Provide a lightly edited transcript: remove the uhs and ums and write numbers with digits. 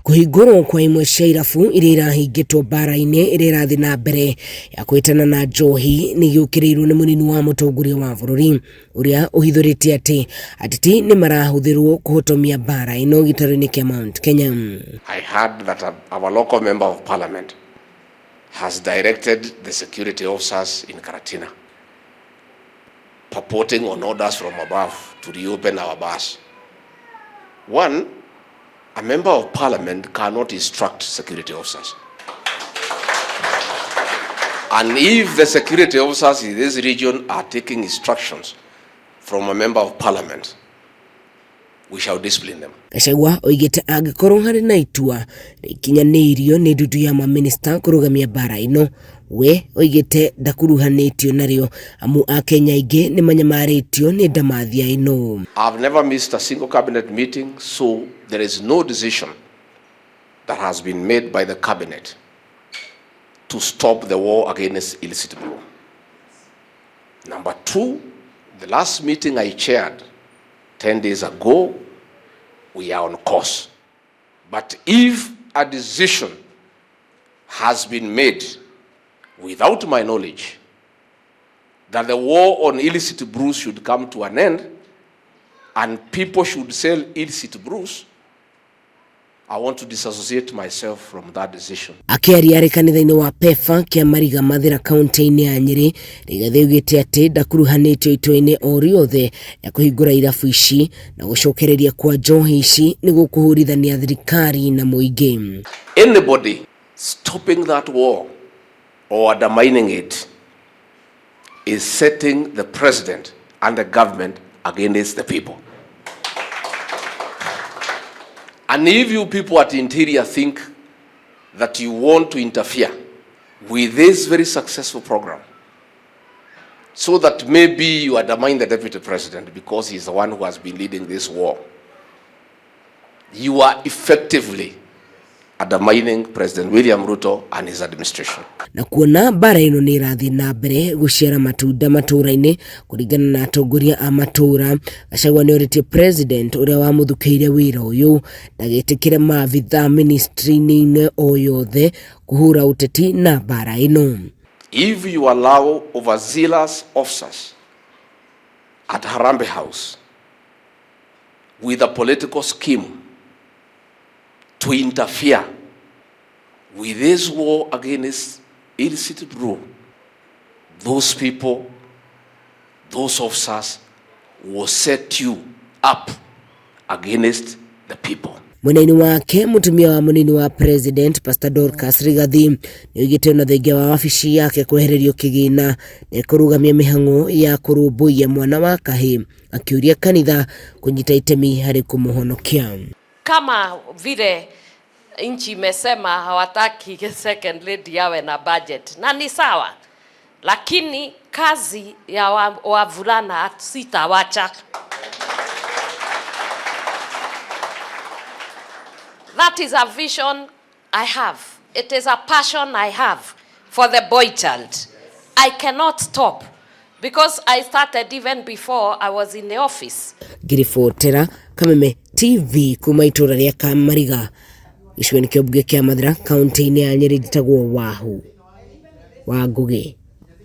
Kuhingurwo kwa imwe cia irabu iria irahingitwo mbara-ini iria irathi na mbere ya kwitana na njohi ni giukirirwo ni munini wa mutongoria wa bururi uria uhithuritie ati ateti ni marahuthirwo kuhotomia mbara ino gitaro-ini kia Mount Kenya. I heard that our local member of parliament has directed the security officers in Karatina purporting on orders from above to reopen our bars. One, a member of parliament cannot instruct security officers. And if the security officers in this region are taking instructions from a member of parliament, we shall discipline them. Gachagua oigite angikorwo hari na itua rikinyanirio ni ndudu ya maminista kurugamia bara ino, we oigite ndakuruhanitio nario amu akenya ingi ni manyamaritio ni ndamathia ino. I've never missed a single cabinet meeting, so there is no decision that has been made by the cabinet to stop the war against illicit brew. Number two, the last meeting I chaired 10 days ago, we are on course. But if a decision has been made without my knowledge that the war on illicit brews should come to an end and people should sell illicit brews, I want to disassociate myself from that decision. Akiaria kanithaini wa PEFA KIAMARIGA mathira kaunti-ini ya NYERI RIGATHI ugite ati ndakuruhanitio itwa-ini o riothe ya kuhingura irabu ici na gucokereria kwa njohi ici ni gukuhurithania thirikari na muingi. Anybody stopping that war or undermining it is setting the president and the government against the people. And if you people at the interior think that you want to interfere with this very successful program so that maybe you undermine the deputy president because he's the one who has been leading this war, you are effectively undermining President William Ruto and his administration. Na kuona bara ino ni irathi na mbere guciara matunda matura-ini kuringana na atongoria a matura, Gachagua ni oritie president uria wamuthukiire wira uyu ndagitikire maabitha ministry-ini o yothe kuhura uteti na bara ino. If you allow overzealous officers at Harambee House with a political scheme to interfere with this war against illicit brew, those people, those officers will set you up against the people. Munini wake mutumia wa munini wa president Pastor Dorcas RIGATHI ni ugite na thenge wa wabici yake kwehererio kigina na kurugamia mihango ya kurumbuia mwana wa kahi, akiuria kanitha kunyita itemi hari kumuhonokia. Kama vile nchi imesema hawataki second lady yawe na budget, na ni sawa, lakini kazi ya wavulana sitawacha. That is a vision I have. It is a passion I have for the boy child. I cannot stop because I started even before I was in the office. Girifotera Kameme TV kuma itura ria KAMARIGA gicweni kia mbunge kia Mathira kaunti-ini ya NYERI gitagwo Wahu wa Ngugi.